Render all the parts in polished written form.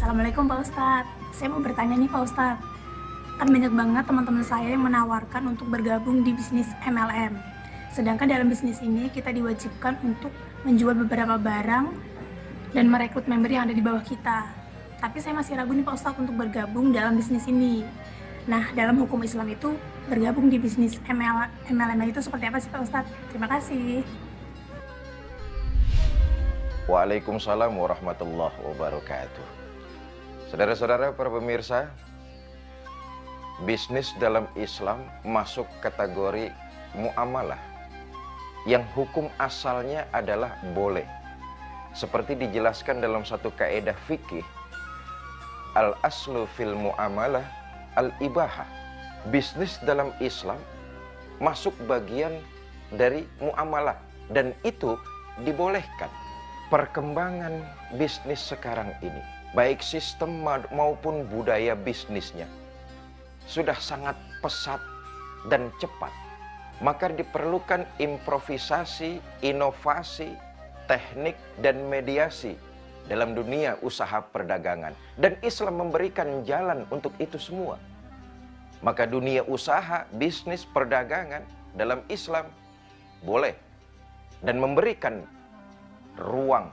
Assalamualaikum Pak Ustadz. Saya mau bertanya nih Pak Ustadz. Kan banyak banget teman-teman saya yang menawarkan untuk bergabung di bisnis MLM. Sedangkan dalam bisnis ini kita diwajibkan untuk menjual beberapa barang dan merekrut member yang ada di bawah kita. Tapi saya masih ragu nih Pak Ustadz untuk bergabung dalam bisnis ini. Nah, dalam hukum Islam itu bergabung di bisnis MLM itu seperti apa sih Pak Ustadz? Terima kasih. Waalaikumsalam warahmatullahi wabarakatuh. Saudara-saudara para pemirsa, bisnis dalam Islam masuk kategori muamalah yang hukum asalnya adalah boleh. Seperti dijelaskan dalam satu kaidah fikih, al-aslu fil muamalah al-ibahah. Bisnis dalam Islam masuk bagian dari muamalah dan itu dibolehkan. Perkembangan bisnis sekarang ini, baik sistem maupun budaya bisnisnya, sudah sangat pesat dan cepat. Maka diperlukan improvisasi, inovasi, teknik, dan mediasi dalam dunia usaha perdagangan. Dan Islam memberikan jalan untuk itu semua. Maka dunia usaha, bisnis, perdagangan dalam Islam boleh dan memberikan ruang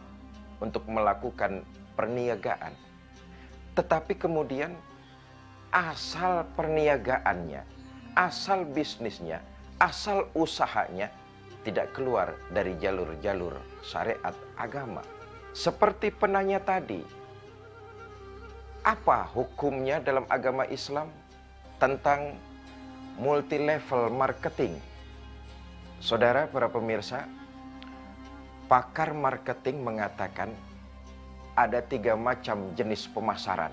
untuk melakukan perniagaan. Tetapi kemudian asal perniagaannya, asal bisnisnya, asal usahanya tidak keluar dari jalur-jalur syariat agama. Seperti penanya tadi, apa hukumnya dalam agama Islam tentang multi level marketing? Saudara para pemirsa, pakar marketing mengatakan ada 3 macam jenis pemasaran.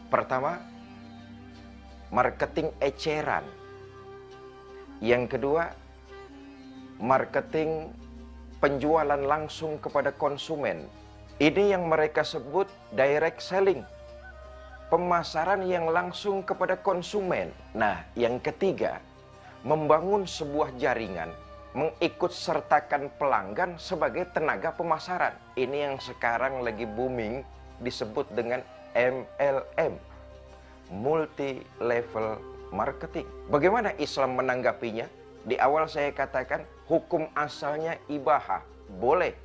Pertama, marketing eceran. Yang kedua, marketing penjualan langsung kepada konsumen. Ini yang mereka sebut direct selling. Pemasaran yang langsung kepada konsumen. Nah, yang ketiga, membangun sebuah jaringan, mengikut sertakan pelanggan sebagai tenaga pemasaran. Ini yang sekarang lagi booming disebut dengan MLM, multi level marketing. Bagaimana Islam menanggapinya? Di awal saya katakan hukum asalnya ibahah, boleh,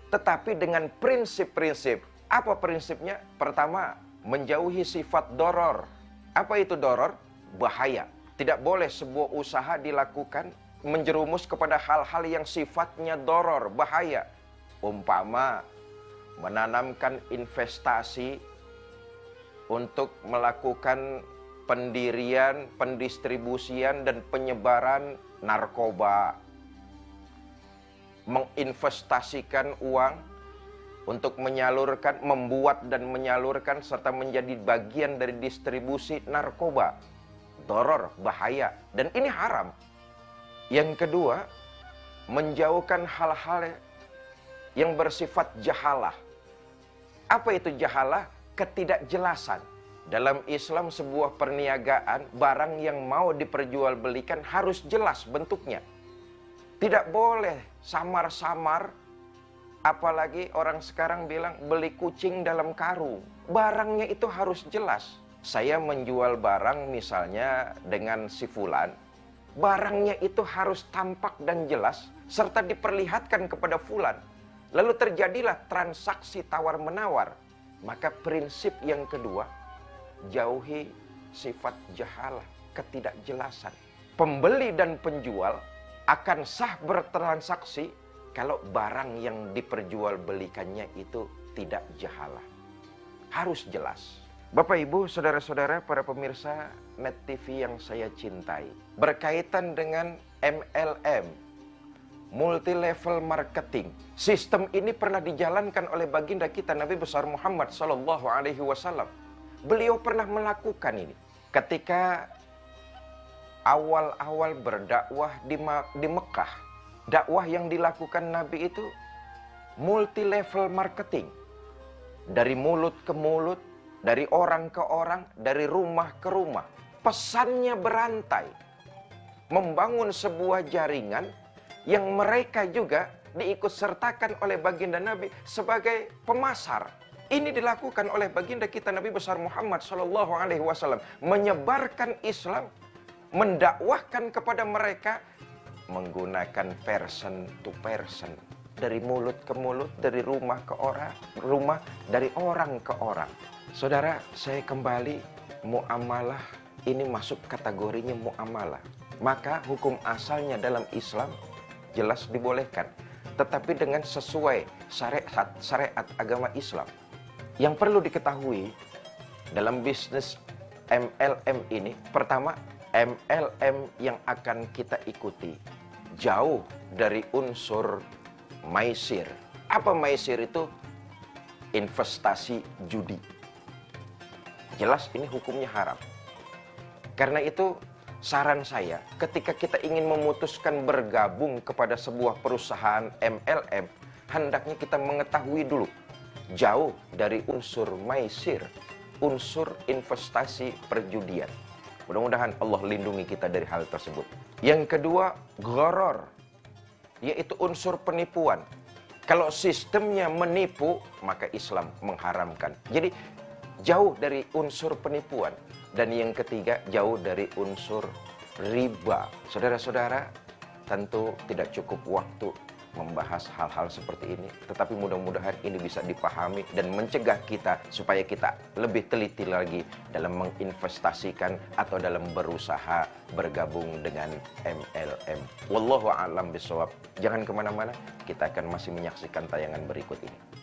tetapi dengan prinsip-prinsip. Apa prinsipnya? Pertama, menjauhi sifat doror. Apa itu doror? Bahaya. Tidak boleh sebuah usaha dilakukan menjerumus kepada hal-hal yang sifatnya doror, bahaya. Umpama menanamkan investasi untuk melakukan pendirian, pendistribusian, dan penyebaran narkoba. Menginvestasikan uang untuk menyalurkan, membuat dan menyalurkan serta menjadi bagian dari distribusi narkoba. Doror, bahaya, dan ini haram. Yang kedua, menjauhkan hal-hal yang bersifat jahalah. Apa itu jahalah? Ketidakjelasan. Dalam Islam sebuah perniagaan, barang yang mau diperjualbelikan harus jelas bentuknya. Tidak boleh samar-samar, apalagi orang sekarang bilang beli kucing dalam karung. Barangnya itu harus jelas. Saya menjual barang misalnya dengan si fulan, barangnya itu harus tampak dan jelas, serta diperlihatkan kepada fulan. Lalu terjadilah transaksi tawar-menawar. Maka prinsip yang kedua, jauhi sifat jahalah, ketidakjelasan. Pembeli dan penjual akan sah bertransaksi kalau barang yang diperjualbelikannya itu tidak jahalah. Harus jelas. Bapak, Ibu, saudara-saudara, para pemirsa Net TV yang saya cintai, berkaitan dengan MLM, multi level marketing. Sistem ini pernah dijalankan oleh baginda kita Nabi besar Muhammad SAW. Beliau pernah melakukan ini ketika awal-awal berdakwah di Mekah. Dakwah yang dilakukan Nabi itu multi level marketing, dari mulut ke mulut, dari orang ke orang, dari rumah ke rumah. Pesannya berantai. Membangun sebuah jaringan yang mereka juga diikut sertakan oleh baginda Nabi sebagai pemasar. Ini dilakukan oleh baginda kita Nabi besar Muhammad Shallallahu Alaihi Wasallam, menyebarkan Islam, mendakwahkan kepada mereka menggunakan person to person, dari mulut ke mulut, dari rumah ke rumah, dari orang ke orang. Saudara, saya kembali, muamalah ini masuk kategorinya muamalah. Maka hukum asalnya dalam Islam jelas dibolehkan, tetapi dengan sesuai syariat agama Islam. Yang perlu diketahui dalam bisnis MLM ini, pertama, MLM yang akan kita ikuti jauh dari unsur maisir. Apa maisir itu? Investasi judi. Jelas ini hukumnya haram. Karena itu saran saya, ketika kita ingin memutuskan bergabung kepada sebuah perusahaan MLM, hendaknya kita mengetahui dulu, jauh dari unsur maisir, unsur investasi perjudian. Mudah-mudahan Allah lindungi kita dari hal tersebut. Yang kedua, gharor, yaitu unsur penipuan. Kalau sistemnya menipu, maka Islam mengharamkan. Jadi jauh dari unsur penipuan. Dan yang ketiga, jauh dari unsur riba. Saudara-saudara, tentu tidak cukup waktu membahas hal-hal seperti ini, tetapi mudah-mudahan ini bisa dipahami dan mencegah kita supaya kita lebih teliti lagi dalam menginvestasikan atau dalam berusaha bergabung dengan MLM. Wallahu a'lam bishawab. Jangan kemana-mana, kita akan masih menyaksikan tayangan berikut ini.